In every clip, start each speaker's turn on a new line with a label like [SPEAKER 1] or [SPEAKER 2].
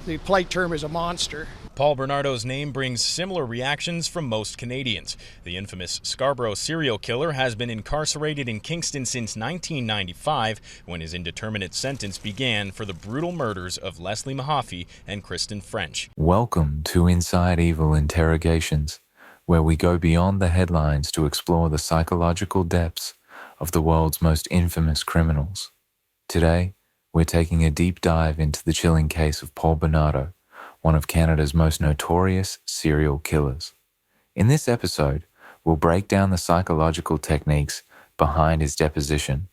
[SPEAKER 1] The polite term is a monster.
[SPEAKER 2] Paul Bernardo's name brings similar reactions from most Canadians. The infamous Scarborough serial killer has been incarcerated in Kingston since 1995, when his indeterminate sentence began for the brutal murders of Leslie Mahaffy and Kristen French.
[SPEAKER 3] Welcome to Inside Evil Interrogations, where we go beyond the headlines to explore the psychological depths of the world's most infamous criminals. Today, we're taking a deep dive into the chilling case of Paul Bernardo, one of Canada's most notorious serial killers. In this episode, we'll break down the psychological techniques behind his deposition,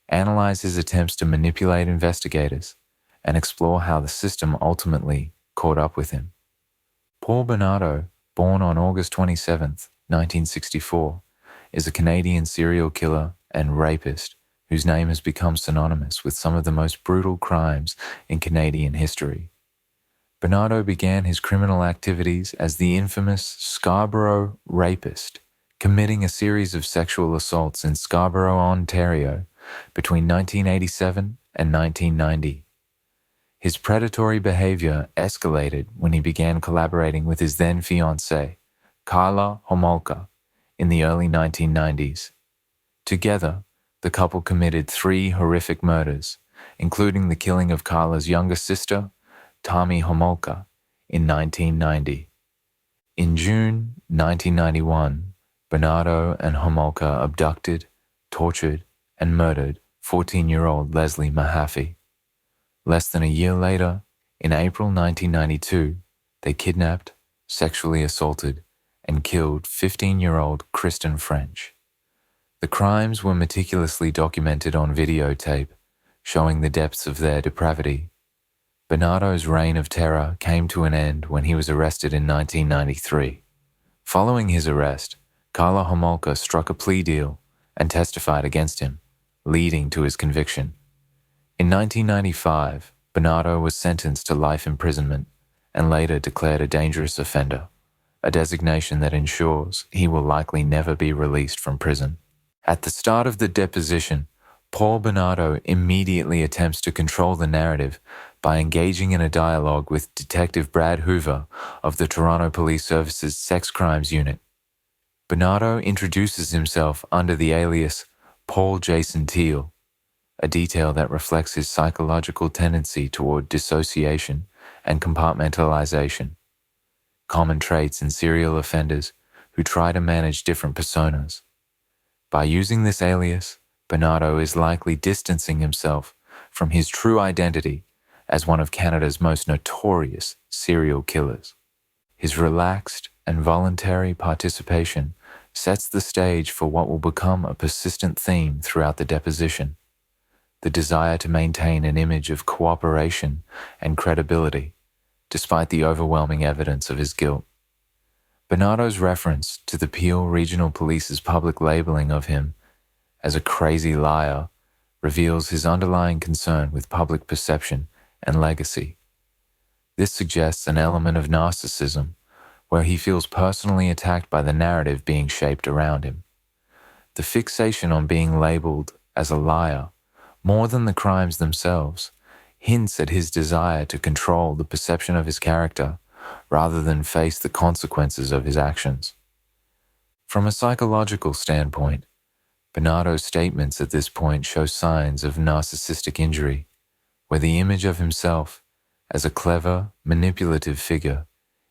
[SPEAKER 3] analyze his attempts to manipulate investigators, and explore how the system ultimately caught up with him. Paul Bernardo, born on August 27, 1964, is a Canadian serial killer and rapist whose name has become synonymous with some of the most brutal crimes in Canadian history. Bernardo began his criminal activities as the infamous Scarborough rapist, committing a series of sexual assaults in Scarborough, Ontario, between 1987 and 1990. His predatory behavior escalated when he began collaborating with his then-fiancée, Karla Homolka, in the early 1990s. Together, the couple committed 3 horrific murders, including the killing of Karla's younger sister, Tammy Homolka, in 1990. In June 1991, Bernardo and Homolka abducted, tortured, and murdered 14-year-old Leslie Mahaffy. Less than a year later, in April 1992, they kidnapped, sexually assaulted, and killed 15-year-old Kristen French. The crimes were meticulously documented on videotape, showing the depths of their depravity. Bernardo's reign of terror came to an end when he was arrested in 1993. Following his arrest, Karla Homolka struck a plea deal and testified against him, leading to his conviction. In 1995, Bernardo was sentenced to life imprisonment and later declared a dangerous offender, a designation that ensures he will likely never be released from prison. At the start of the deposition, Paul Bernardo immediately attempts to control the narrative by engaging in a dialogue with Detective Brad Hoover of the Toronto Police Service's Sex Crimes Unit. Bernardo introduces himself under the alias Paul Jason Teal, a detail that reflects his psychological tendency toward dissociation and compartmentalization, common traits in serial offenders who try to manage different personas. By using this alias, Bernardo is likely distancing himself from his true identity as one of Canada's most notorious serial killers. His relaxed and voluntary participation sets the stage for what will become a persistent theme throughout the deposition: the desire to maintain an image of cooperation and credibility, despite the overwhelming evidence of his guilt. Bernardo's reference to the Peel Regional Police's public labeling of him as a crazy liar reveals his underlying concern with public perception and legacy. This suggests an element of narcissism, where he feels personally attacked by the narrative being shaped around him. The fixation on being labeled as a liar, more than the crimes themselves, hints at his desire to control the perception of his character rather than face the consequences of his actions. From a psychological standpoint, Bernardo's statements at this point show signs of narcissistic injury, where the image of himself as a clever, manipulative figure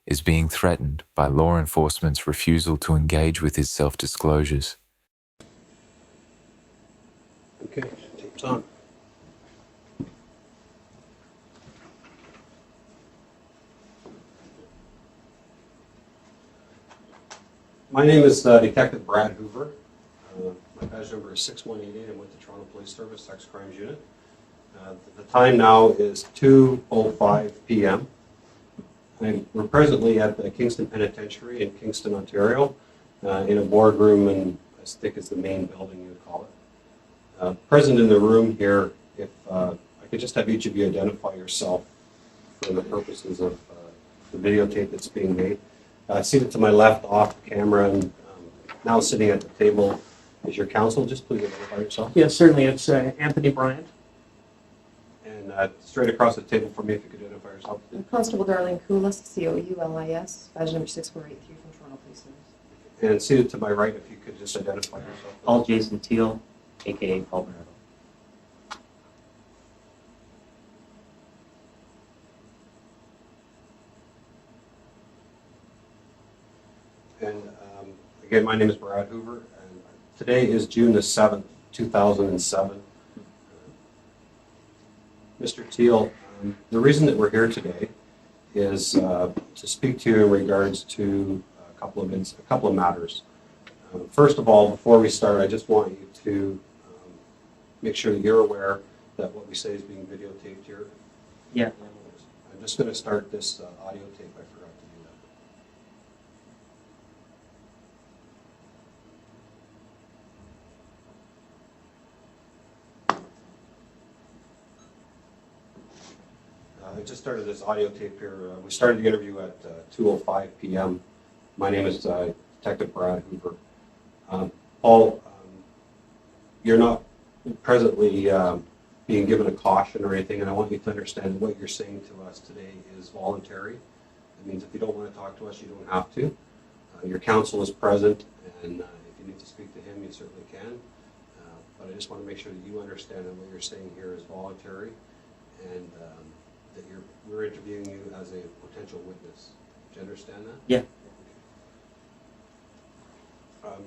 [SPEAKER 3] is being threatened by law enforcement's refusal to engage with his self-disclosures.
[SPEAKER 4] Okay, tape's on. My name is Detective Brad Hoover. My badge number is 6188. I'm with the Toronto Police Service Sex Crimes Unit. The time now is 2:05 p.m. We're presently at the Kingston Penitentiary in Kingston, Ontario, in a boardroom, and I think it's the main building, you would call it. Present in the room here, if I could just have each of you identify yourself for the purposes of the videotape that's being made. Seated to my left off camera and now sitting at the table is your counsel. Just please identify yourself.
[SPEAKER 1] Yes, certainly. It's Anthony Bryant.
[SPEAKER 4] And And straight across the table from me, if you could identify yourself.
[SPEAKER 5] Constable Darlene Coulis, Coulis, badge number 6483 from Toronto Police Service.
[SPEAKER 4] And seated to my right, if you could just identify yourself.
[SPEAKER 6] Paul Jason Teal, aka Paul Bernardo.
[SPEAKER 4] And again, my name is Brad Hoover, and today is June the 7th, 2007. Mr. Teal, the reason that we're here today is to speak to you in regards to a couple of matters. First of all, before we start, I just want you to make sure that you're aware that what we say is being videotaped here.
[SPEAKER 6] Yeah.
[SPEAKER 4] I'm just going to start this audio tape. I forgot to do that. I just started this audio tape here. We started the interview at 2:05 p.m. My name is Detective Brad Hoover. Paul, you're not presently being given a caution or anything, and I want you to understand that what you're saying to us today is voluntary. It means if you don't want to talk to us, you don't have to. Your counsel is present, and if you need to speak to him, you certainly can. But I just want to make sure that you understand that what you're saying here is voluntary, and that we're interviewing you as a potential witness. Do you understand that?
[SPEAKER 6] Yeah.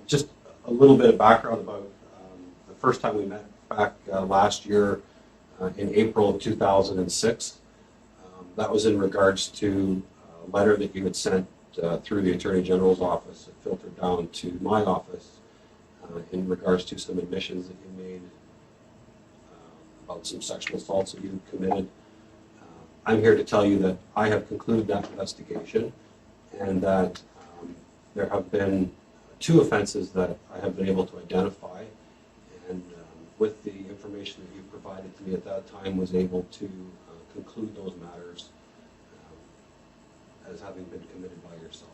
[SPEAKER 4] Just a little bit of background about the first time we met back last year in April of 2006. That was in regards to a letter that you had sent through the Attorney General's office. It filtered down to my office in regards to some admissions that you made about some sexual assaults that you committed. I'm here to tell you that I have concluded that investigation, and that there have been 2 offenses that I have been able to identify, and with the information that you provided to me at that time, was able to conclude those matters as having been committed by yourself.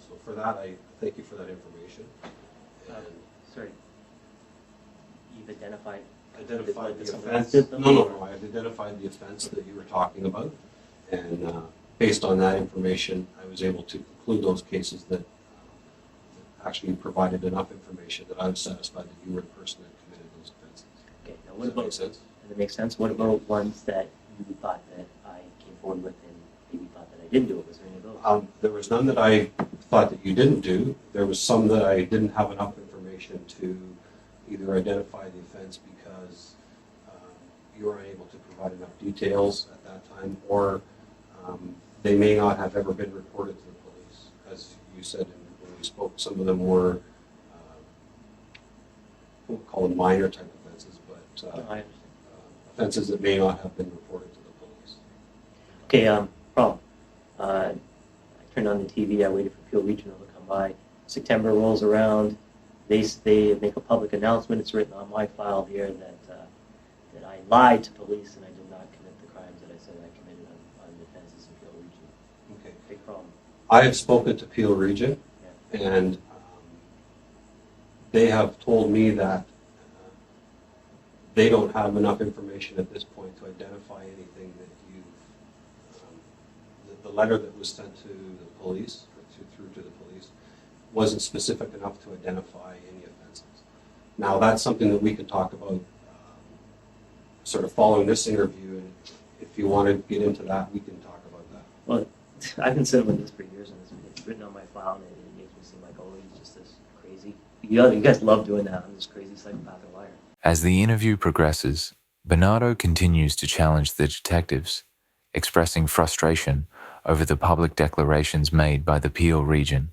[SPEAKER 4] So for that, I thank you for that information. And
[SPEAKER 6] Sorry. You've identified
[SPEAKER 4] identified the
[SPEAKER 6] Did someone
[SPEAKER 4] offense.
[SPEAKER 6] else did them?
[SPEAKER 4] No. I've identified the offense that you were talking about, and based on that information, I was able to conclude those cases that actually provided enough information that I was satisfied that you were the person that committed those offenses.
[SPEAKER 6] Okay. Now,
[SPEAKER 4] Does
[SPEAKER 6] what
[SPEAKER 4] that
[SPEAKER 6] about?
[SPEAKER 4] make sense?
[SPEAKER 6] Does it make sense? What about ones that you thought that I came forward with, and maybe thought that I didn't do it? Was there any of those?
[SPEAKER 4] There was none that I thought that you didn't do. There was some that I didn't have enough information to either identify the offense because you were unable to provide enough details at that time, or they may not have ever been reported to the police. As you said when we spoke, some of them were, we'll call them minor type offenses, but
[SPEAKER 6] No, I understand.
[SPEAKER 4] offenses that may not have been reported to the police.
[SPEAKER 6] Okay. Problem. I turned on the TV. I waited for Peel Regional to come by. September rolls around. They make a public announcement. It's written on my file here that I lied to police and I did not commit the crimes that I said I committed on the offenses in Peel Region.
[SPEAKER 4] Okay.
[SPEAKER 6] Big problem.
[SPEAKER 4] I have spoken to Peel Region,
[SPEAKER 6] Yeah.
[SPEAKER 4] and they have told me that they don't have enough information at this point to identify anything that the letter that was sent to the police, or through to the police, wasn't specific enough to identify any offenses. Now, that's something that we can talk about sort of following this interview, and if you want to get into that, we can talk about that.
[SPEAKER 6] Well, I've been sitting with this for years, and it's written on my file, and it makes me seem like, oh, he's just this crazy. You guys love doing that. I'm this crazy psychopathic liar.
[SPEAKER 3] As the interview progresses, Bernardo continues to challenge the detectives, expressing frustration over the public declarations made by the Peel region.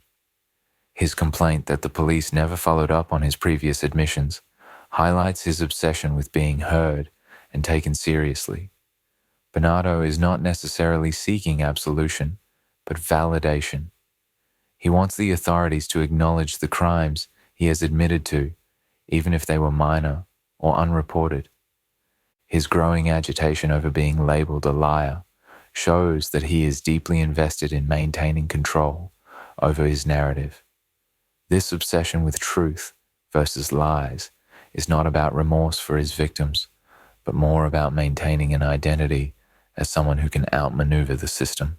[SPEAKER 3] His complaint that the police never followed up on his previous admissions highlights his obsession with being heard and taken seriously. Bernardo is not necessarily seeking absolution, but validation. He wants the authorities to acknowledge the crimes he has admitted to, even if they were minor or unreported. His growing agitation over being labeled a liar shows that he is deeply invested in maintaining control over his narrative. This obsession with truth versus lies is not about remorse for his victims, but more about maintaining an identity as someone who can outmaneuver the system.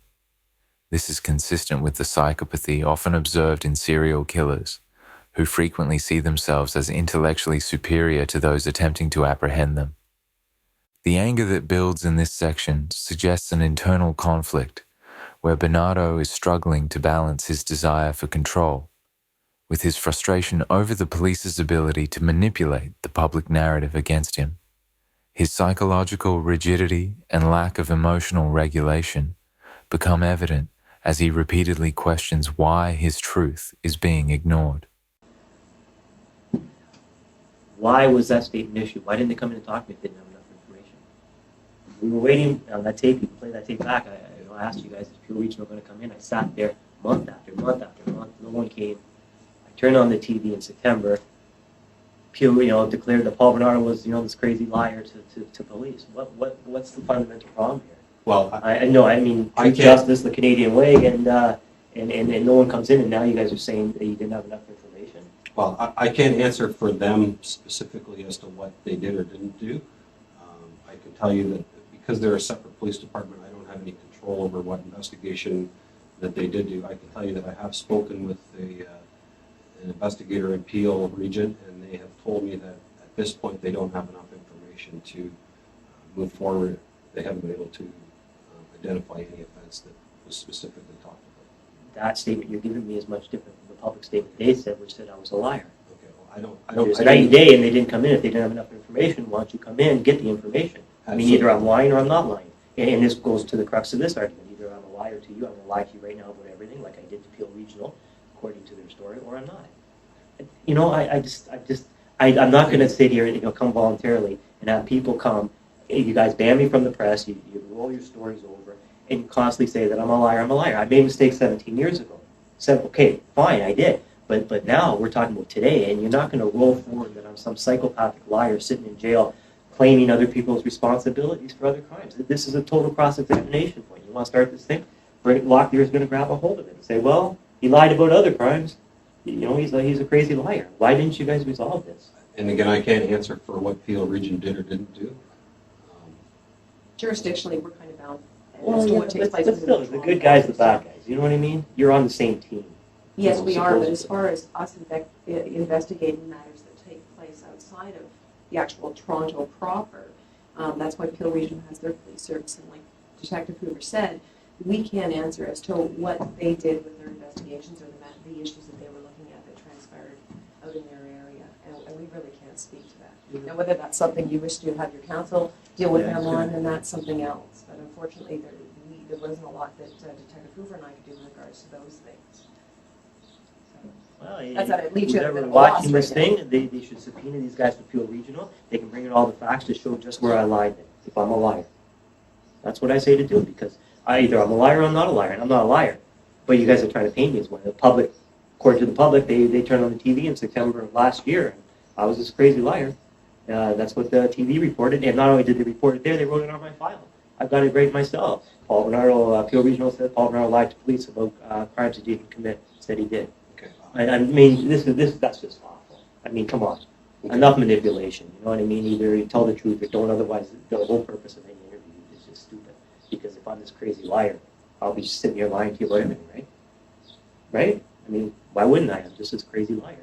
[SPEAKER 3] This is consistent with the psychopathy often observed in serial killers, who frequently see themselves as intellectually superior to those attempting to apprehend them. The anger that builds in this section suggests an internal conflict where Bernardo is struggling to balance his desire for control with his frustration over the police's ability to manipulate the public narrative against him. His psychological rigidity and lack of emotional regulation become evident as he repeatedly questions why his truth is being ignored.
[SPEAKER 6] Why was that statement issued? Why didn't they come in and talk to me if they didn't have enough information? We were waiting on that tape. You can play that tape back. I asked you guys if Pure Regional were going to come in. I sat there month after month after month. No one came. I turned on the TV in September. Pure, declared that Paul Bernardo was, this crazy liar to police. What's the fundamental problem here?
[SPEAKER 4] Well,
[SPEAKER 6] I know. I mean,
[SPEAKER 4] I
[SPEAKER 6] justice the Canadian way, and no one comes in, and now you guys are saying that you didn't have enough information.
[SPEAKER 4] Well, I can't answer for them specifically as to what they did or didn't do. I can tell you that because they're a separate police department, I don't have any control over what investigation that they did do. I can tell you that I have spoken with an investigator in Peel region, and they have told me that at this point they don't have enough information to move forward. They haven't been able to identify any offense that was specifically talked about.
[SPEAKER 6] That statement you're giving me is much different from the public statement they said, which said I was a liar.
[SPEAKER 4] Okay, well, I don't.
[SPEAKER 6] There's a night and day, and they didn't come in. If they didn't have enough information, why don't you come in and get the information? I mean, either I'm lying or I'm not lying. And this goes to the crux of this argument. Either I'm a liar to you, I'm going to lie to you right now about everything, like I did to Peel Regional, according to their story, or I'm not. I'm not going to sit here and come voluntarily and have people come. You guys ban me from the press. You roll your stories over, and you constantly say that I'm a liar. I'm a liar. I made mistakes 17 years ago. Okay, fine, I did. But now we're talking about today, and you're not going to roll forward that I'm some psychopathic liar sitting in jail claiming other people's responsibilities for other crimes. This is a total cross-examination point. You want to start this thing? Lockyer is going to grab a hold of it and say, well, he lied about other crimes. He's a crazy liar. Why didn't you guys resolve this?
[SPEAKER 4] And again, I can't answer for what Peel region did or didn't do.
[SPEAKER 5] Jurisdictionally, we're kind of bound
[SPEAKER 6] Well,
[SPEAKER 5] as to
[SPEAKER 6] yeah,
[SPEAKER 5] what takes place.
[SPEAKER 6] but still, the good guys, the bad guys. You know what I mean? You're on the same team.
[SPEAKER 5] Yes, we are, but as far as us investigating matters that take place outside of the actual Toronto proper, that's why Peel Region has their police service, and like Detective Hoover said, we can't answer as to what they did with their investigations or the issues that they were looking at that transpired out in their area, and we really can't speak to that. Now, whether that's something you wish to have your counsel deal with them on, then that's something else. But unfortunately, there wasn't a lot that Detective Hoover and I could do in regards to those things.
[SPEAKER 6] Well,
[SPEAKER 5] That's how it leads you to
[SPEAKER 6] whoever
[SPEAKER 5] the
[SPEAKER 6] watching
[SPEAKER 5] loss
[SPEAKER 6] this
[SPEAKER 5] right
[SPEAKER 6] thing, they should subpoena these guys to Peel Regional. They can bring in all the facts to show just where I lied, if I'm a liar. That's what I say to do, because either I'm a liar or I'm not a liar, and I'm not a liar. But you guys are trying to paint me as one. The public, according to the public, they turned on the TV in September of last year, and I was this crazy liar. That's what the TV reported, and not only did they report it there, they wrote it on my file. I've got it right myself. Paul Bernardo, Peel Regional said Paul Bernardo lied to police about crimes he didn't commit. Said he did.
[SPEAKER 4] Okay.
[SPEAKER 6] I mean, that's just awful. I mean, come on. Okay. Enough manipulation. You know what I mean? Either you tell the truth or don't. Otherwise, the whole purpose of any interview is just stupid. Because if I'm this crazy liar, I'll be just sitting here lying to you about everything, right? Right? I mean, why wouldn't I? I'm just this crazy liar.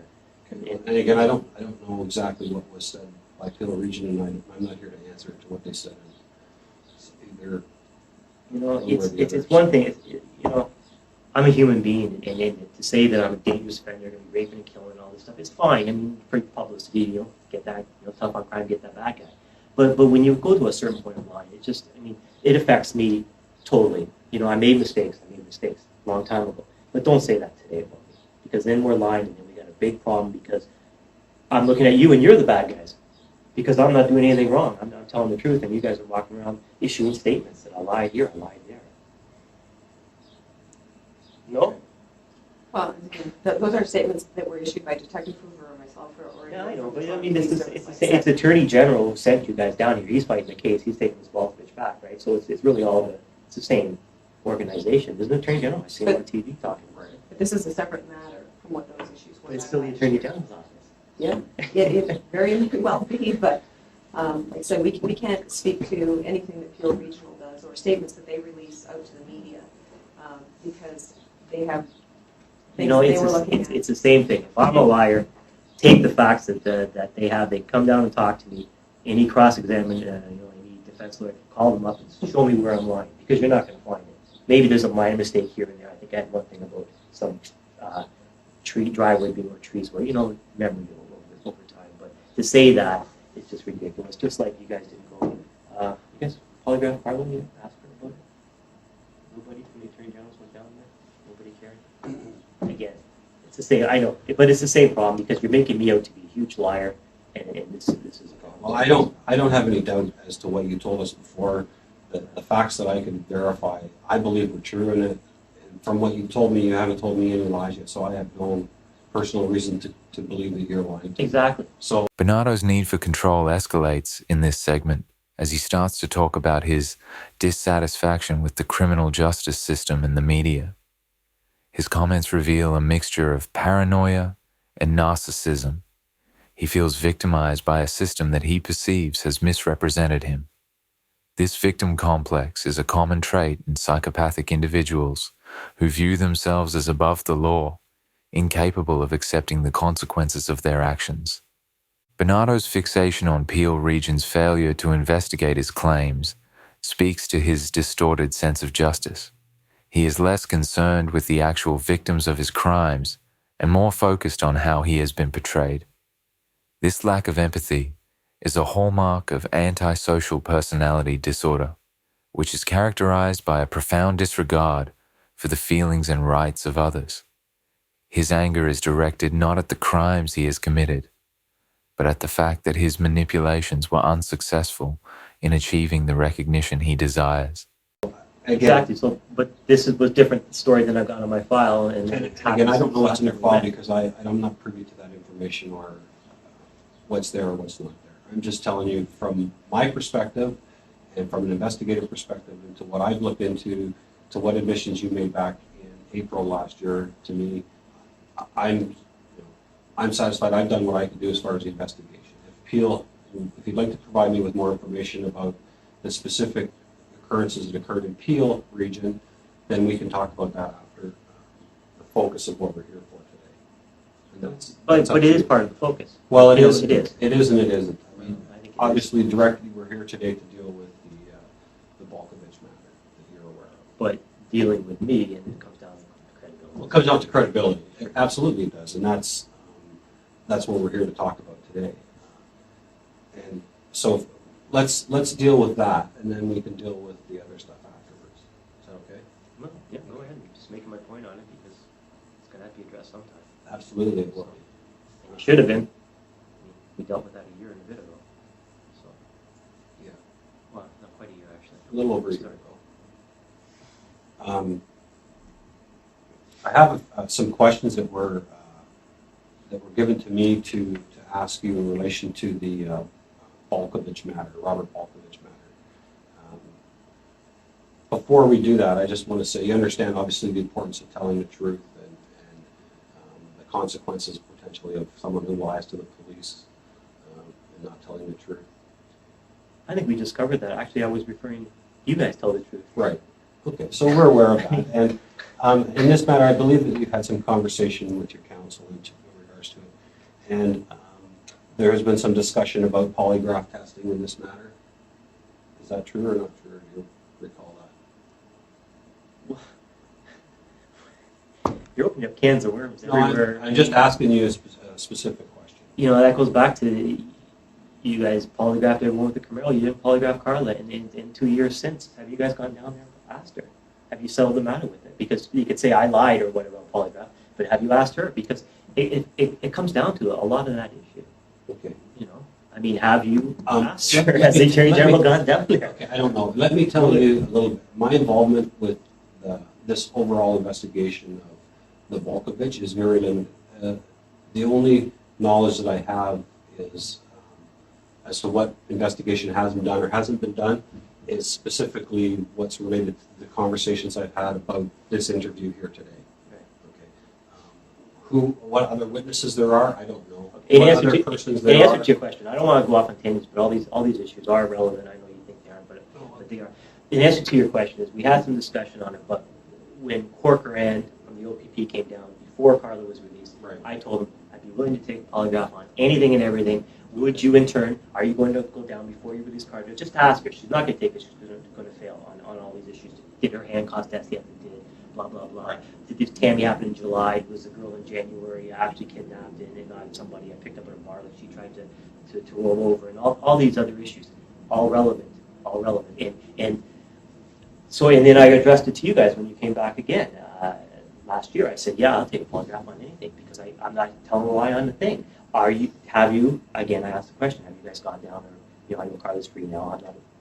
[SPEAKER 4] Okay. And again, I don't know exactly what was said by Peel Region, and I'm not here to answer to what they said. It's either
[SPEAKER 6] it's one thing. I'm a human being, and to say that I'm a dangerous offender, going to be raping and killing and all this stuff, it's fine. I mean, for publicity, get that, tough on crime, get that bad guy. But when you go to a certain point of line, it affects me totally. I made mistakes a long time ago. But don't say that today about me, because then we're lying, and then we got a big problem, because I'm looking at you and you're the bad guys, because I'm not doing anything wrong. I'm telling the truth, and you guys are walking around issuing statements that I lied here, I lied there. No?
[SPEAKER 5] Well, those are statements that were issued by Detective Hoover or myself or
[SPEAKER 6] yeah, I know, but I mean, it's Attorney General who sent you guys down here. He's fighting the case. He's taking this ball pitch back, right? So it's really it's the same organization. There's an Attorney General. I see him on TV talking about it.
[SPEAKER 5] But this is a separate matter from what those issues were.
[SPEAKER 6] But it's still the Attorney General's office.
[SPEAKER 5] Yeah, it very well be, but Like I said, we can't speak to anything that Peel Regional does or statements that they release out to the media because they have things that they were looking at.
[SPEAKER 6] It's the same thing. If I'm a liar, take the facts that they have. They come down and talk to me. Any cross-examine, any defense lawyer, call them up and show me where I'm lying because you're not going to find it. Maybe there's a minor mistake here and there. I think I had one thing about some driveway being where trees were. Memory over time. But to say that, it's just ridiculous. Just like you guys didn't go. You guys polygraph Karla? You asked her about it? Nobody from the Attorney General's went down there? Nobody cared? Again, it's the same. I know, but it's the same problem because you're making me out to be a huge liar, and this is a problem.
[SPEAKER 4] Well, I don't have any doubt as to what you told us before. The facts that I can verify, I believe were true, and from what you told me, you haven't told me any lies yet, so I have no personal reason to believe that you're lying.
[SPEAKER 6] Exactly.
[SPEAKER 4] So
[SPEAKER 3] Bernardo's need for control escalates in this segment as he starts to talk about his dissatisfaction with the criminal justice system and the media. His comments reveal a mixture of paranoia and narcissism. He feels victimized by a system that he perceives has misrepresented him. This victim complex is a common trait in psychopathic individuals who view themselves as above the law, incapable of accepting the consequences of their actions. Bernardo's fixation on Peel Region's failure to investigate his claims speaks to his distorted sense of justice. He is less concerned with the actual victims of his crimes and more focused on how he has been portrayed. This lack of empathy is a hallmark of antisocial personality disorder, which is characterized by a profound disregard for the feelings and rights of others. His anger is directed not at the crimes he has committed, but at the fact that his manipulations were unsuccessful in achieving the recognition he desires.
[SPEAKER 6] Exactly. So, but this was different story than I've got on my file. And
[SPEAKER 4] again, I don't know what's in your file because I'm not privy to that information or what's there or what's not there. I'm just telling you from my perspective and from an investigative perspective into what I've looked into, to what admissions you made back in April last year to me. I'm satisfied I've done what I can do as far as the investigation. If you'd like to provide me with more information about the specific occurrences that occurred in Peel region, then we can talk about that after the focus of what we're here for today. And
[SPEAKER 6] but it is part of the focus.
[SPEAKER 4] Well, it is.
[SPEAKER 6] It is.
[SPEAKER 4] It is and it isn't. I mean,
[SPEAKER 6] I think
[SPEAKER 4] obviously, directly, we're here today to deal with the Balkovich matter that you're aware of.
[SPEAKER 6] But dealing with me, and it comes down to credibility.
[SPEAKER 4] Well, it comes down to credibility. Absolutely, it does, and that's what we're here to talk about today. And so, let's deal with that, and then we can deal with the other stuff afterwards. Is that okay?
[SPEAKER 6] No, yeah, go ahead. I'm just making my point on it because it's going to have to be addressed sometime.
[SPEAKER 4] Absolutely, it will.
[SPEAKER 6] And it should have been. We dealt with that a year and a bit ago. So,
[SPEAKER 4] Yeah,
[SPEAKER 6] well, not quite a year actually.
[SPEAKER 4] a little over a year ago. I have some questions that were given to me to ask you in relation to the Balkovich matter, Robert Balkovich matter. Before we do that, I just want to say you understand obviously the importance of telling the truth and the consequences potentially of someone who lies to the police and not telling the truth.
[SPEAKER 6] I think we just covered that. Actually, I was referring, you guys tell the truth.
[SPEAKER 4] Right. Okay, so we're aware of that. And in this matter, I believe that you've had some conversation with your counsel in regards to it. And there has been some discussion about polygraph testing in this matter. Is that true or not true? Do you recall that?
[SPEAKER 6] You're opening up cans of worms everywhere.
[SPEAKER 4] I'm just asking you a specific question.
[SPEAKER 6] That goes back to you guys polygraphed everyone with the Camaro. You didn't polygraph Karla in 2 years since. Have you guys gone down there and asked her? Have you settled the matter with it? Because you could say I lied or whatever on polygraph, but have you asked her? Because it comes down to a lot of that issue.
[SPEAKER 4] Okay.
[SPEAKER 6] I mean, have you asked her? Has the Attorney General gone down there?
[SPEAKER 4] Okay, I don't know. Let me tell you a little bit. My involvement with this overall investigation of the Balkovich is very limited. The only knowledge that I have is as to what investigation has been done or hasn't been done is specifically what's related to the conversations I've had about this interview here today.
[SPEAKER 6] Right.
[SPEAKER 4] Okay. what other witnesses there are, I don't know.
[SPEAKER 6] In
[SPEAKER 4] What
[SPEAKER 6] answer
[SPEAKER 4] other
[SPEAKER 6] to,
[SPEAKER 4] persons
[SPEAKER 6] in
[SPEAKER 4] there
[SPEAKER 6] answer
[SPEAKER 4] are.
[SPEAKER 6] to your question, I don't want to go off on tangents, but all these issues are relevant. I know you think they aren't, but they are. In answer to your question is, we had some discussion on it, but when Corcoran from the OPP came down, before Karla was released,
[SPEAKER 4] Right.
[SPEAKER 6] I told him I'd be willing to take a polygraph on anything and everything. Would you, in turn, are you going to go down before you release Karla? Just ask her. She's not going to take it. She's going to fail on all these issues. Did her hand cost test? Yes, it did. Blah, blah, blah.
[SPEAKER 4] Right.
[SPEAKER 6] Did this Tammy happen in July? It was a girl in January. I actually kidnapped and not somebody I picked up at a bar that she tried to roll over. And all these other issues. All relevant. All relevant. And then I addressed it to you guys when you came back again. Last year, I said, yeah, I'll take a polygraph on anything because I'm not telling a lie on the thing. Again, I asked the question, have you guys gone down or, I know Karla's free now.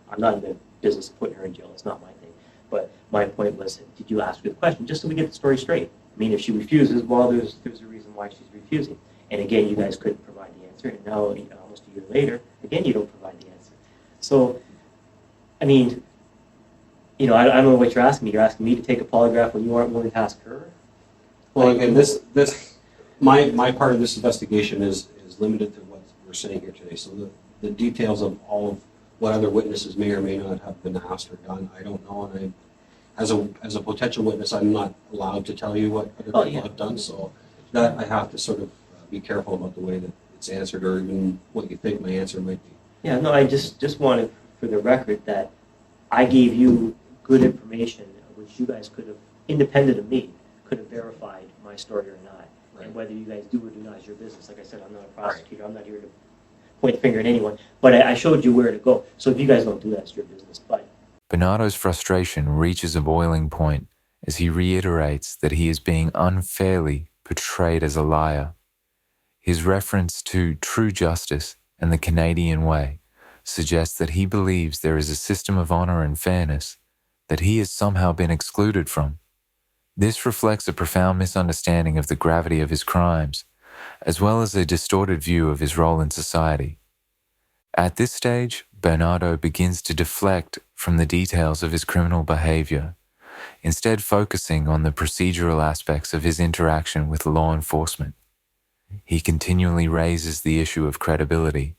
[SPEAKER 6] I'm not in the business of putting her in jail. It's not my thing. But my point was, did you ask her the question? Just so we get the story straight. I mean, if she refuses, well, there's a reason why she's refusing. And again, you guys couldn't provide the answer. And now, almost a year later, again, you don't provide the answer. So, I mean, I don't know what you're asking me. You're asking me to take a polygraph when you aren't willing to ask her?
[SPEAKER 4] Well, again, my part of this investigation is limited to what we're saying here today. So the details of all of what other witnesses may or may not have been asked or done, I don't know. And as a potential witness, I'm not allowed to tell you what other people have done. So that I have to sort of be careful about the way that it's answered, or even what you think my answer might be.
[SPEAKER 6] Yeah, no, I just wanted for the record that I gave you good information, which you guys could have, independent of me, could have verified my story or not.
[SPEAKER 4] Right.
[SPEAKER 6] And whether you guys do or do not is your business. Like I said, I'm not a prosecutor. I'm not here to point the finger at anyone. But I showed you where to go. So if you guys don't do that, it's your business. But
[SPEAKER 3] Bernardo's frustration reaches a boiling point as he reiterates that he is being unfairly portrayed as a liar. His reference to true justice and the Canadian way suggests that he believes there is a system of honor and fairness that he has somehow been excluded from. This reflects a profound misunderstanding of the gravity of his crimes, as well as a distorted view of his role in society. At this stage, Bernardo begins to deflect from the details of his criminal behavior, instead focusing on the procedural aspects of his interaction with law enforcement. He continually raises the issue of credibility,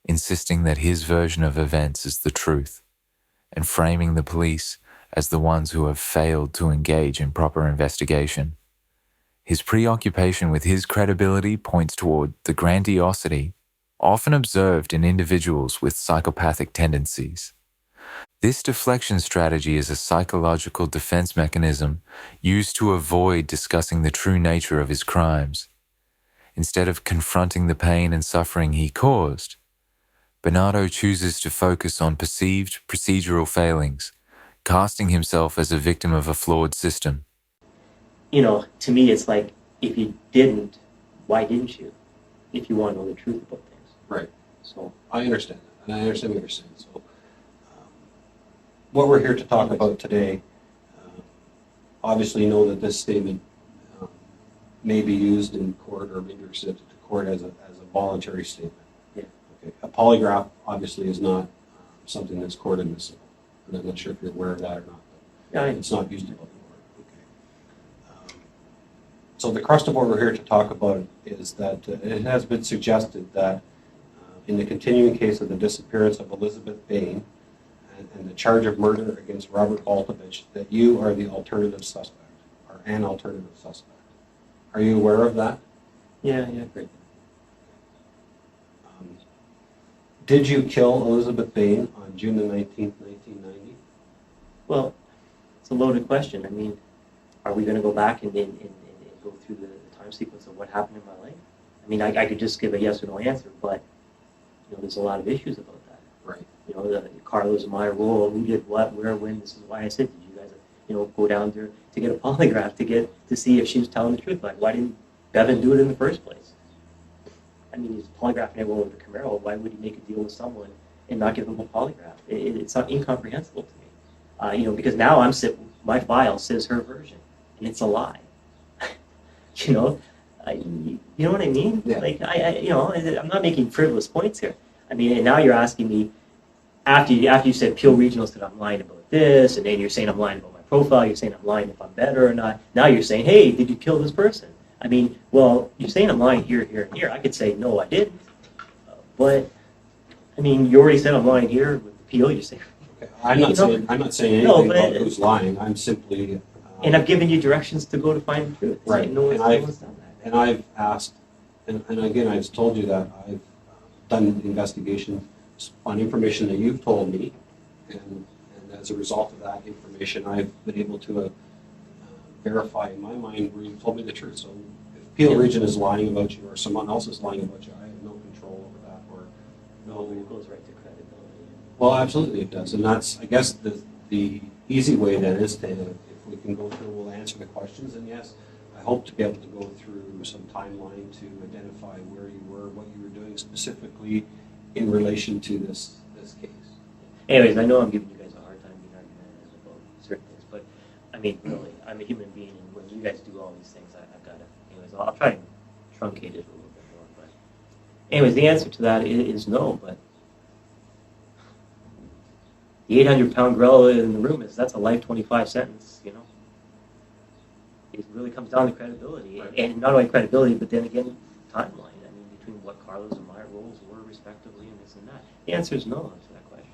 [SPEAKER 3] insisting that his version of events is the truth, and framing the police as the ones who have failed to engage in proper investigation. His preoccupation with his credibility points toward the grandiosity often observed in individuals with psychopathic tendencies. This deflection strategy is a psychological defense mechanism used to avoid discussing the true nature of his crimes. Instead of confronting the pain and suffering he caused, Bernardo chooses to focus on perceived procedural failings, casting himself as a victim of a flawed system.
[SPEAKER 6] to me, it's like, if you didn't, why didn't you? If you want to know the truth about things.
[SPEAKER 4] Right.
[SPEAKER 6] So
[SPEAKER 4] I understand that, and I understand what you're saying. So, what we're here to talk about today, obviously, know that this statement may be used in court or maybe presented to court as a voluntary statement.
[SPEAKER 6] Yeah.
[SPEAKER 4] Okay. A polygraph obviously is not something that's court admissible, and I'm not sure if you're aware of that or not. But
[SPEAKER 6] Yeah,
[SPEAKER 4] it's not used in public court. Okay. So the crust of what we're here to talk about is that it has been suggested that in the continuing case of the disappearance of Elizabeth Bain and the charge of murder against Robert Baltovich, that you are the alternative suspect, or an alternative suspect. Are you aware of that?
[SPEAKER 6] yeah, great.
[SPEAKER 4] Did you kill Elizabeth Bain on June the 19th, 1990?
[SPEAKER 6] Well, it's a loaded question. I mean, are we going to go back and go through the time sequence of what happened in my life? I mean, I could just give a yes or no answer, but there's a lot of issues about that.
[SPEAKER 4] Right.
[SPEAKER 6] The Carlos and my role, who did what, where, when. This is why I said, did you guys, go down there to get a polygraph to see if she was telling the truth? Like, why didn't Bevan do it in the first place? I mean, he's polygraphing everyone with a Camaro. Why would he make a deal with someone and not give them a polygraph? It's not incomprehensible to me. Because now my file says her version, and it's a lie. You know what I mean?
[SPEAKER 4] Yeah.
[SPEAKER 6] Like I'm not making frivolous points here. I mean, and now you're asking me after you said Peel Regional said I'm lying about this, and then you're saying I'm lying about my profile. You're saying I'm lying if I'm better or not. Now you're saying, hey, did you kill this person? I mean, well, you're saying I'm lying here, here, and here. I could say, no, I didn't. But, I mean, you already said I'm lying here with the PO. You're saying,
[SPEAKER 4] Okay. I'm not saying
[SPEAKER 6] No,
[SPEAKER 4] anything
[SPEAKER 6] but-
[SPEAKER 4] about who's lying. I'm simply.
[SPEAKER 6] and I've given you directions to go to find the truth.
[SPEAKER 4] Right.
[SPEAKER 6] No one's done that.
[SPEAKER 4] And I've asked, and again, I've told you that I've done the investigation on information that you've told me, and as a result of that information, I've been able to verify in my mind where you told me the truth. So if Peel Region is lying about you or someone else is lying about you, I have no control over that or no.
[SPEAKER 6] It goes right to credibility.
[SPEAKER 4] Well, absolutely it does, and that's, I guess, the easy way then is to, if we can go through, we'll answer the questions, and yes, I hope to be able to go through some timeline to identify where you were, what you were doing specifically in relation to this case.
[SPEAKER 6] Anyways, I know I'm giving you guys a hard time being argumentative about certain things, but I mean, really, I'm a human being, and when you guys do all these things, I've got to. Anyways, I'll try and truncate it a little bit more. But anyways, the answer to that is no. But the 800-pound gorilla in the room that's a life 25 sentence. You know, it really comes down to credibility,
[SPEAKER 4] Right.
[SPEAKER 6] and not only credibility, but then again, timeline. I mean, between what Karla's and my roles were respectively, and this and that. The answer is no to that question.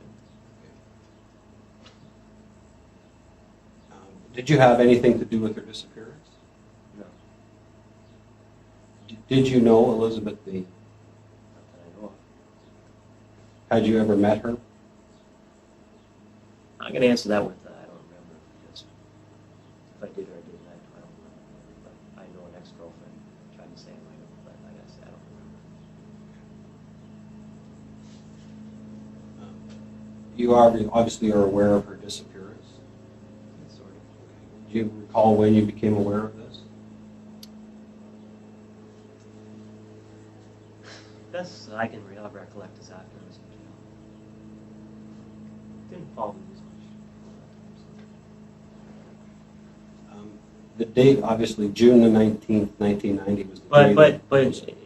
[SPEAKER 4] Did you have anything to do with her disappearance?
[SPEAKER 6] No,
[SPEAKER 4] Did you know Elizabeth B?
[SPEAKER 6] not that I know of.
[SPEAKER 4] Had you ever met her?
[SPEAKER 6] I'm going to answer that with I don't remember, because if I did or I didn't, I don't remember. But I know an ex-girlfriend tried to say I might have, but I guess I don't remember.
[SPEAKER 4] You obviously are aware of her disappearance.
[SPEAKER 6] Sort of.
[SPEAKER 4] Do you recall when you became aware of this?
[SPEAKER 6] Best I can recollect is after I was in jail. Didn't follow me as much.
[SPEAKER 4] The date, obviously, June the 19th, 1990 was the date.
[SPEAKER 6] But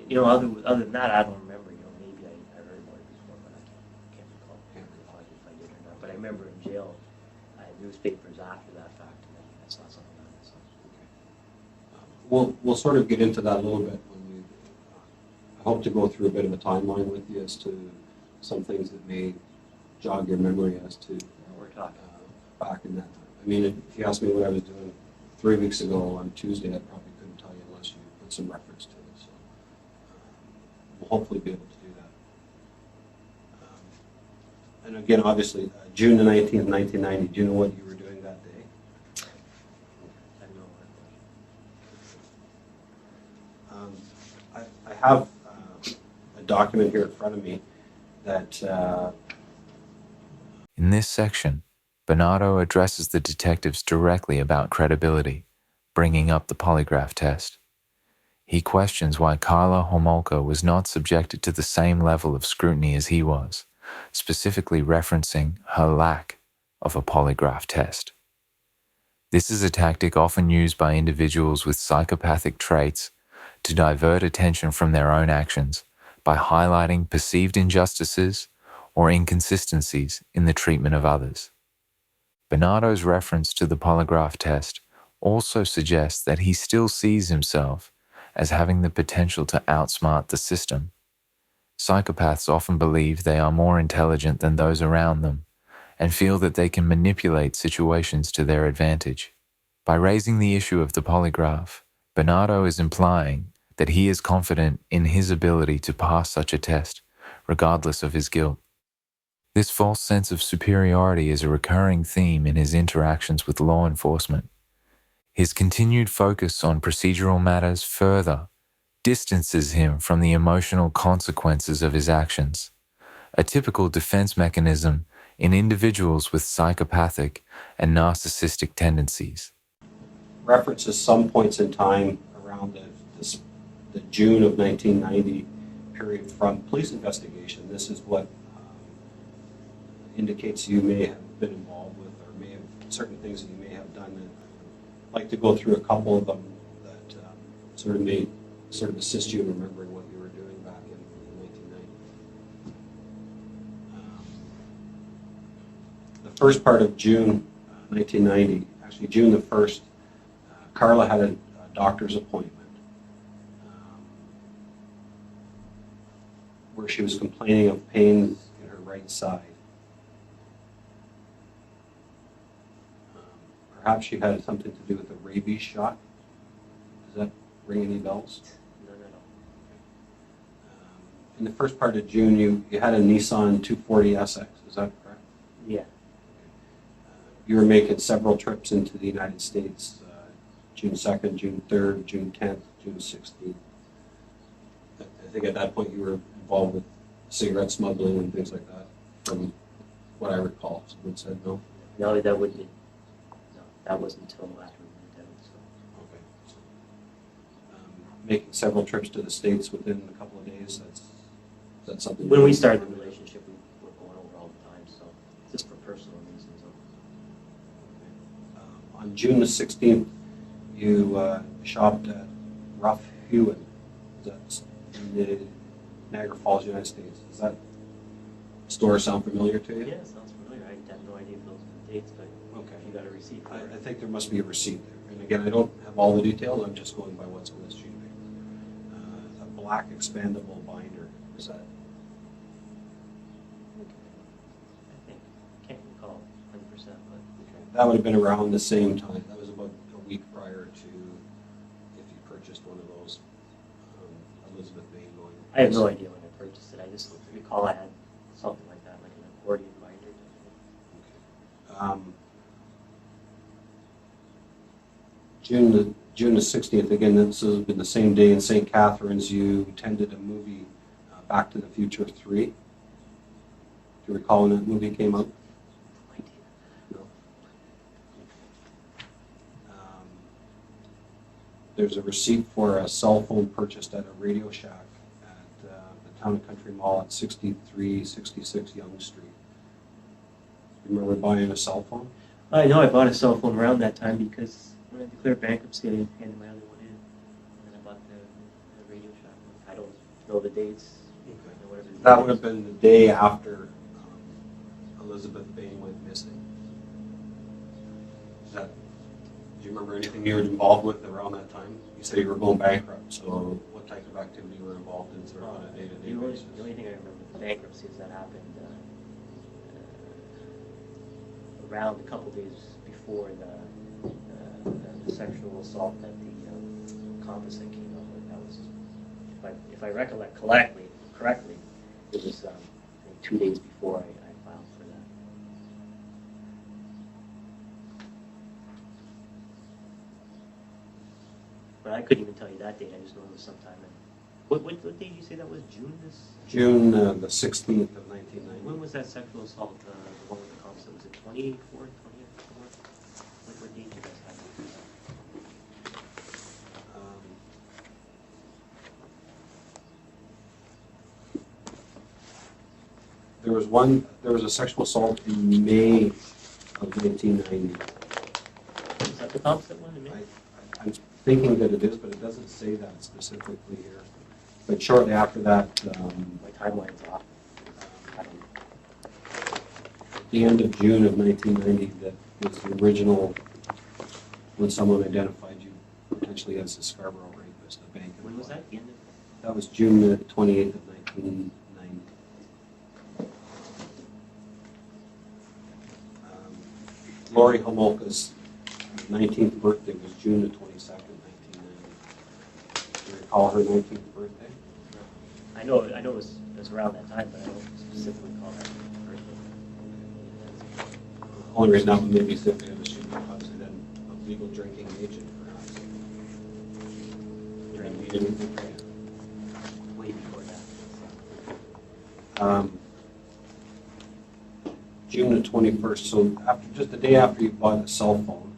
[SPEAKER 6] you know, other than that, I don't remember. You know, maybe I heard about it before, but I can't recall if I did or not. But I remember in jail, I had newspapers after that fact, and I saw something on it. So.
[SPEAKER 4] We'll sort of get into that a little bit when we. I hope to go through a bit of a timeline with you as to some things that may jog your memory as to
[SPEAKER 6] We're talking.
[SPEAKER 4] back in that time. I mean, if you asked me what I was doing 3 weeks ago on Tuesday, I probably couldn't tell you unless you put some reference to it. So we'll hopefully be able to do that. And again, obviously, June the 19th, 1990, do you know what you were doing that day?
[SPEAKER 6] I know.
[SPEAKER 4] I have a document here in front of me that
[SPEAKER 3] In this section, Bernardo addresses the detectives directly about credibility, bringing up the polygraph test. He questions why Karla Homolka was not subjected to the same level of scrutiny as he was, specifically referencing her lack of a polygraph test. This is a tactic often used by individuals with psychopathic traits to divert attention from their own actions by highlighting perceived injustices or inconsistencies in the treatment of others. Bernardo's reference to the polygraph test also suggests that he still sees himself as having the potential to outsmart the system. Psychopaths often believe they are more intelligent than those around them and feel that they can manipulate situations to their advantage. By raising the issue of the polygraph, Bernardo is implying that he is confident in his ability to pass such a test, regardless of his guilt. This false sense of superiority is a recurring theme in his interactions with law enforcement. His continued focus on procedural matters further distances him from the emotional consequences of his actions, a typical defense mechanism in individuals with psychopathic and narcissistic tendencies.
[SPEAKER 4] references some points in time around the June of 1990 period from police investigation. This is what indicates you may have been involved with, or may have certain things that you may have done. And I'd like to go through a couple of them that sort of assist you in remembering what you were doing back in 1990. The first part of June 1990, actually June the 1st, Karla had a doctor's appointment where she was complaining of pains in her right side. Perhaps she had something to do with the rabies shot. Does that ring any bells?
[SPEAKER 6] No.
[SPEAKER 4] In the first part of June, you had a Nissan 240 SX, is that correct?
[SPEAKER 6] Yeah.
[SPEAKER 4] You were making several trips into the United States, June 2nd, June 3rd, June 10th, June 16th. I think at that point you were involved with cigarette smuggling and things like that, from what I recall. Someone said no?
[SPEAKER 6] No, that wouldn't be. No, that wasn't until after we moved out. So.
[SPEAKER 4] Okay. So, making several trips to the States within a couple of days, that's something.
[SPEAKER 6] When we started the relationship, we were going over all the time, so just for personal reasons.
[SPEAKER 4] On June the 16th, you shopped at Rough Hewen. That's in the Niagara Falls, United States. Does that store sound familiar to you?
[SPEAKER 6] Yeah, it sounds familiar. I have no idea if those are the dates, but
[SPEAKER 4] Okay.
[SPEAKER 6] you got a receipt for
[SPEAKER 4] I
[SPEAKER 6] it.
[SPEAKER 4] think there must be a receipt there. And again, I don't have all the details. I'm just going by what's on this sheet of paper. A black expandable binder. Is that?
[SPEAKER 6] I think. Can't recall 100%, but
[SPEAKER 4] Okay. That would have been around the same time. That was about a week prior to if you purchased one of those Elizabeth Bain going.
[SPEAKER 6] I have no idea when I purchased it. I just recall I had something like that, like an accordion binder.
[SPEAKER 4] June the 16th, again, this has been the same day in St. Catharines, you attended a movie, Back to the Future 3. Do you recall when that movie came out?
[SPEAKER 6] No idea.
[SPEAKER 4] No. There's a receipt for a cell phone purchased at a Radio Shack at the Town and Country Mall at 6366 Yonge Street. You remember buying a cell phone?
[SPEAKER 6] I know I bought a cell phone around that time because when I declared bankruptcy, I handed my other one in, and then I bought the Radio Shack one. I don't know the dates. You know, whatever the
[SPEAKER 4] That
[SPEAKER 6] date
[SPEAKER 4] would have
[SPEAKER 6] is.
[SPEAKER 4] been the day after Elizabeth Bain went missing. Do you remember anything you were involved with around that time? You said you were going bankrupt, so what type of activity you were involved in sort of on a day-to-day basis?
[SPEAKER 6] The only thing I remember with bankruptcy is that happened around a couple days before the sexual assault that the composite came up with. That was, if I recollect correctly, it was I think 2 days before I filed for that. But I couldn't even tell you that date. I just know it was sometime in. What date did you say that was?
[SPEAKER 4] June the 16th of 1990.
[SPEAKER 6] When was that sexual assault? The one with the composite? Was it 24th, 20th, somewhere? What date did you guys have?
[SPEAKER 4] There was a sexual assault in May of 1990.
[SPEAKER 6] Is that the composite one?
[SPEAKER 4] I'm thinking that it is, but it doesn't say that specifically here. But shortly after that,
[SPEAKER 6] My timeline's off. I don't know.
[SPEAKER 4] at the end of June of 1990, that was the original, when someone identified you potentially as a Scarborough rapist, a bank employee.
[SPEAKER 6] When was that? The end of
[SPEAKER 4] That was June the 28th of 1990. Lori Homolka's 19th birthday was June the 22nd, 1990. Do you recall her 19th birthday?
[SPEAKER 6] I know it was around that time, but I don't specifically recall that birthday.
[SPEAKER 4] The only reason I would maybe say that was she was obviously then a legal drinking agent, perhaps. You didn't think that?
[SPEAKER 6] Way before that.
[SPEAKER 4] June the 21st, so just the day after you bought a cell phone,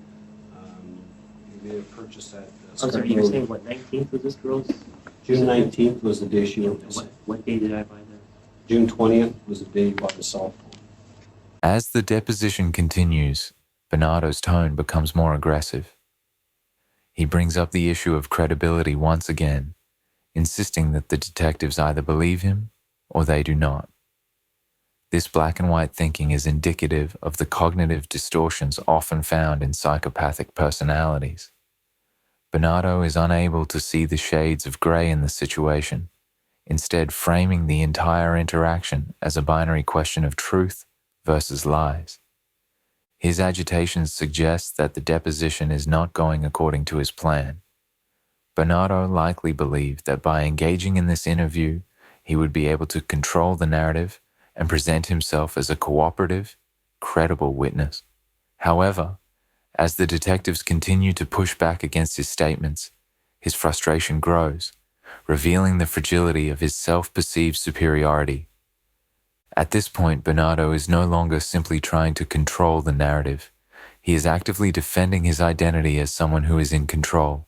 [SPEAKER 4] you made a purchase at
[SPEAKER 6] I'm sorry, you were saying what, 19th was this girl's?
[SPEAKER 4] June 19th was the day she went missing.
[SPEAKER 6] What day did I buy that?
[SPEAKER 4] June 20th was the day you bought the cell phone.
[SPEAKER 3] As the deposition continues, Bernardo's tone becomes more aggressive. He brings up the issue of credibility once again, insisting that the detectives either believe him or they do not. This black and white thinking is indicative of the cognitive distortions often found in psychopathic personalities. Bernardo is unable to see the shades of grey in the situation, instead framing the entire interaction as a binary question of truth versus lies. His agitation suggests that the deposition is not going according to his plan. Bernardo likely believed that by engaging in this interview, he would be able to control the narrative and present himself as a cooperative, credible witness. However, as the detectives continue to push back against his statements, his frustration grows, revealing the fragility of his self-perceived superiority. At this point, Bernardo is no longer simply trying to control the narrative. He is actively defending his identity as someone who is in control.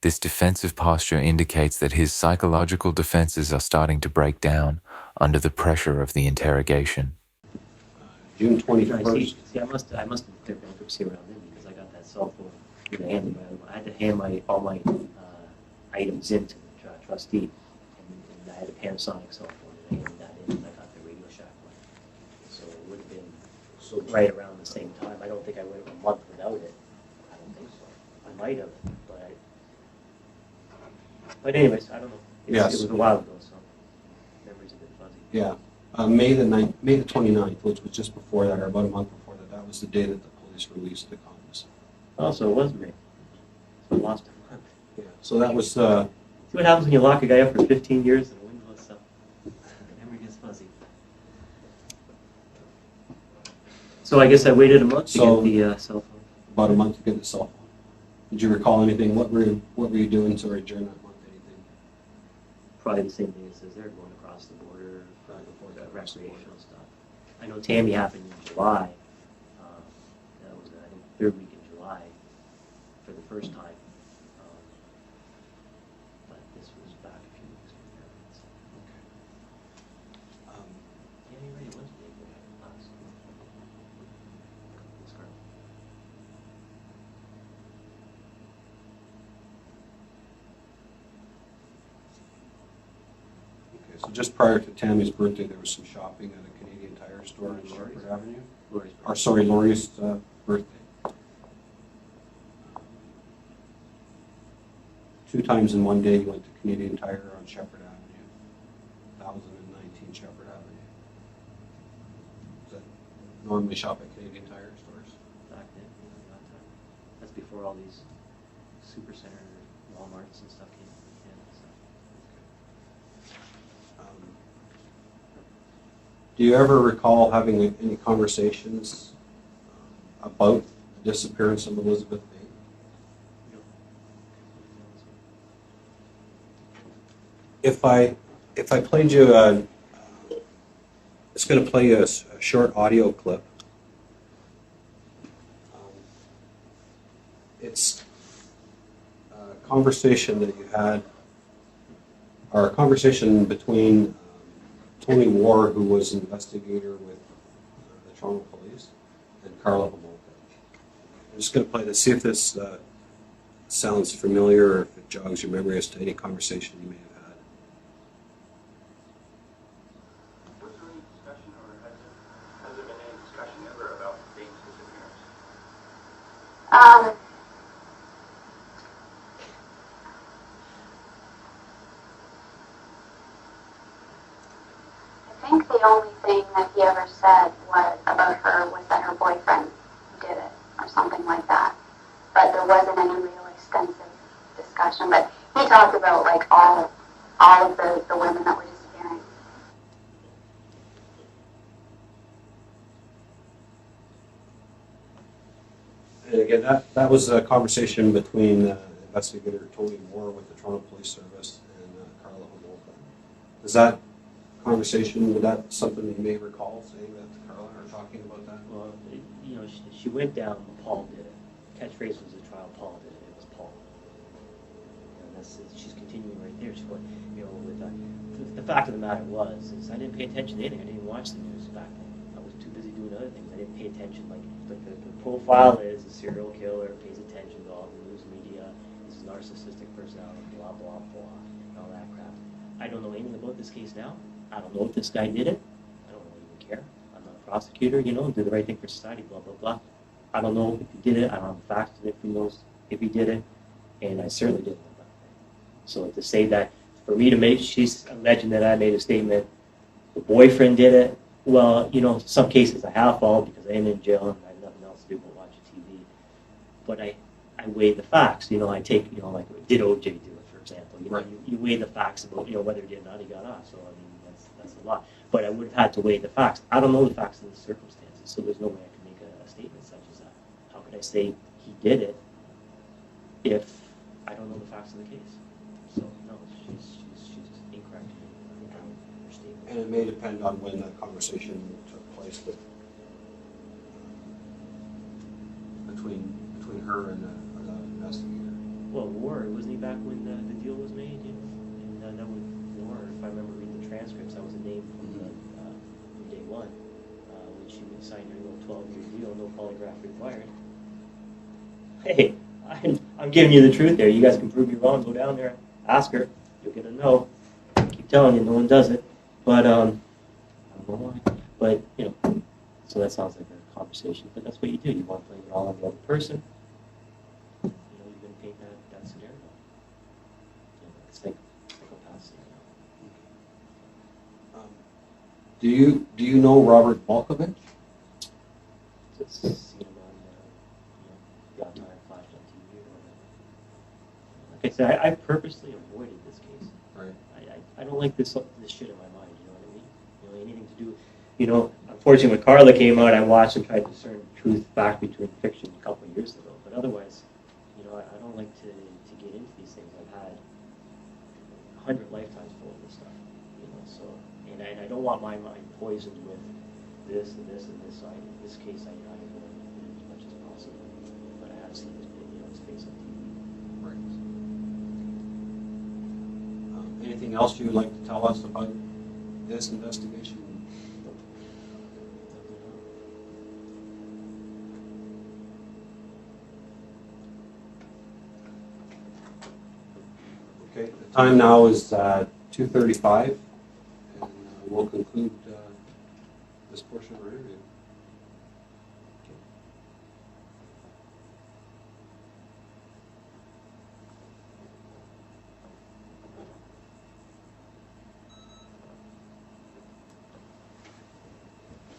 [SPEAKER 3] This defensive posture indicates that his psychological defenses are starting to break down under the pressure of the interrogation.
[SPEAKER 4] June
[SPEAKER 6] No,
[SPEAKER 4] 21st.
[SPEAKER 6] see, I must have declared bankruptcy around then because I got that cell phone in the hand. I had to hand all my items in to the trustee, and I had a Panasonic cell phone, and I handed that in, and I got the Radio Shack one. So it would have been right around the same time. I don't think I went a month without it. I don't think so. I might have, but anyways, I don't know.
[SPEAKER 4] Yes.
[SPEAKER 6] It was a while ago, so memory's a bit fuzzy.
[SPEAKER 4] Yeah. May the 29th, which was just before that, or about a month before that, that was the day that the police released the contents.
[SPEAKER 6] Oh, so it was May. So I lost a month.
[SPEAKER 4] Yeah. So that was,
[SPEAKER 6] See what happens when you lock a guy up for 15 years in a windowless cell. Memory gets fuzzy. So I guess I waited a month to get the cell phone.
[SPEAKER 4] about a month to get the cell phone. Did you recall anything? What were you doing during that month? Anything?
[SPEAKER 6] Probably the same thing as they're going across the border, for the recreational stuff. I know Tammy happened in July. That was, I think, third week in July for the first time. But this was back a few weeks before that. So. Yeah, you're right, it was big when I last. It's great.
[SPEAKER 4] Okay, so just prior to Tammy's birthday, there was some shopping at a Canadian Tire store on Shepherd Avenue. Laurie's birthday. 2 times in one day, you went to Canadian Tire on Shepherd Avenue, 1019 Shepherd Avenue. Does that normally shop at Canadian Tire stores?
[SPEAKER 6] Back then, that time. That's before all these supercenter Walmarts and stuff came in. So.
[SPEAKER 4] Do you ever recall having any conversations about the disappearance of Elizabeth Bain? If I played you it's going to play you a short audio clip. It's a conversation that you had, or a conversation between Tony War, who was an investigator with the Toronto Police, and Karla Homolka. I'm just going to play this, see if this sounds familiar or if it jogs your memory as to any conversation you may have had.
[SPEAKER 7] Was there any discussion, or has there been any discussion ever about Bain's disappearance?
[SPEAKER 8] I think the only thing that he ever said about her was that her boyfriend did it, or something like that. But there wasn't any real extensive discussion. But he talked about like all of the women that were disappearing.
[SPEAKER 4] And again, that was a conversation between investigator Tony Moore with the Toronto Police Service and Karla Homolka. Is that conversation, was that something that you may recall saying that to Karla or talking about that?
[SPEAKER 6] Well, she went down, Paul did it. Catchphrase was the trial, Paul did it. It was Paul. And she's continuing right there. She's going, with the fact of the matter is I didn't pay attention to anything. I didn't watch the news back then. I was too busy doing other things. I didn't pay attention. Like the profile is a serial killer, pays attention to all the news media. He's a narcissistic personality, blah, blah, blah, and all that crap. I don't know anything about this case now. I don't know if this guy did it. I don't even care. I'm not a prosecutor, do the right thing for society, blah, blah, blah. I don't know if he did it. I don't have the facts if he knows if he did it. And I certainly didn't know that. So to say that for me to make, she's alleging that I made a statement, the boyfriend did it. Well, some cases I have followed because I am in jail and I have nothing else to do but watch TV. But I weigh the facts. I take, like, did OJ do it, for example?
[SPEAKER 4] Right.
[SPEAKER 6] You weigh the facts about, whether he did or not, he got off. So, I mean, that's a lot. But I would have had to weigh the facts. I don't know the facts in the circumstances, so there's no way I can make a statement such as that. How could I say he did it if I don't know the facts of the case? So, no, she's incorrect in her statement.
[SPEAKER 4] And it may depend on when that conversation took place between her and the investigator.
[SPEAKER 6] Well, War, wasn't he back when the deal was made? And that was War, if I remember reading the transcripts, that was a name from day one, when she signed her little 12-year deal, no polygraph required. Hey, I'm giving you the truth there. You guys can prove me wrong. Go down there, ask her. You'll get a no. I keep telling you, no one does it. But, I don't know why. But, so that sounds like a conversation. But that's what you do. You want to blame it all on the other person. You're going to paint that scenario. It's like psychopath scenario.
[SPEAKER 4] Do you know Robert Malkovich?
[SPEAKER 6] Just seen him on, the odd time flash on TV or whatever. Like I said, I purposely avoided this case.
[SPEAKER 4] Right.
[SPEAKER 6] I don't like this shit in my mind. You know what I mean? Anything to do. Unfortunately, when Karla came out, I watched and tried to discern truth back between fiction a couple of years ago. But otherwise, I don't like to get into these things. I've had 100 lifetimes full of this stuff. So and I don't want my mind poisoned with this and this and this. So in this case, I avoid it as much as possible. But I have seen his face on TV.
[SPEAKER 4] Right. Anything else you would like to tell us about this investigation? Okay, the time now is 2:35, and we'll conclude this portion of our interview.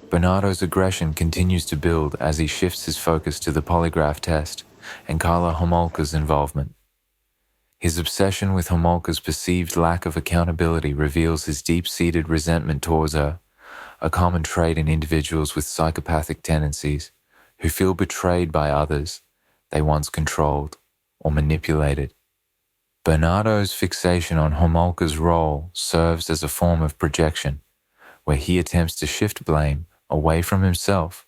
[SPEAKER 3] Bernardo's aggression continues to build as he shifts his focus to the polygraph test and Karla Homolka's involvement. His obsession with Homolka's perceived lack of accountability reveals his deep-seated resentment towards her, a common trait in individuals with psychopathic tendencies who feel betrayed by others they once controlled or manipulated. Bernardo's fixation on Homolka's role serves as a form of projection, where he attempts to shift blame away from himself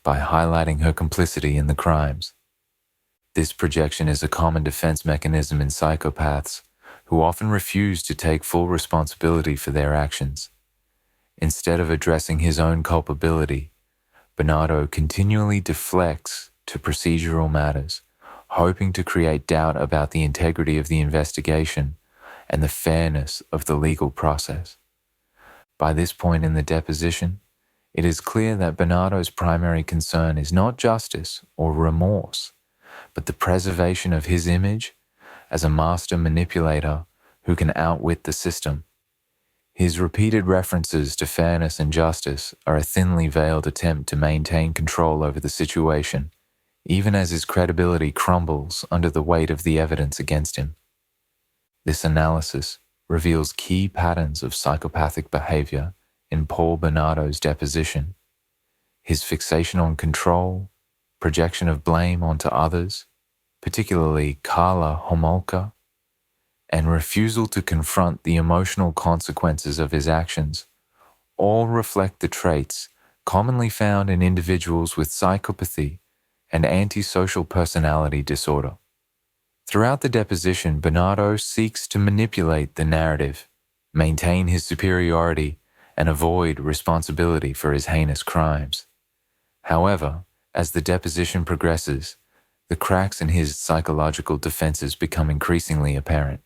[SPEAKER 3] by highlighting her complicity in the crimes. This projection is a common defense mechanism in psychopaths who often refuse to take full responsibility for their actions. Instead of addressing his own culpability, Bernardo continually deflects to procedural matters, hoping to create doubt about the integrity of the investigation and the fairness of the legal process. By this point in the deposition, it is clear that Bernardo's primary concern is not justice or remorse, but the preservation of his image as a master manipulator who can outwit the system. His repeated references to fairness and justice are a thinly veiled attempt to maintain control over the situation, even as his credibility crumbles under the weight of the evidence against him. This analysis reveals key patterns of psychopathic behavior in Paul Bernardo's deposition. His fixation on control, projection of blame onto others, particularly Karla Homolka, and refusal to confront the emotional consequences of his actions, all reflect the traits commonly found in individuals with psychopathy and antisocial personality disorder. Throughout the deposition, Bernardo seeks to manipulate the narrative, maintain his superiority, and avoid responsibility for his heinous crimes. However, as the deposition progresses, the cracks in his psychological defenses become increasingly apparent.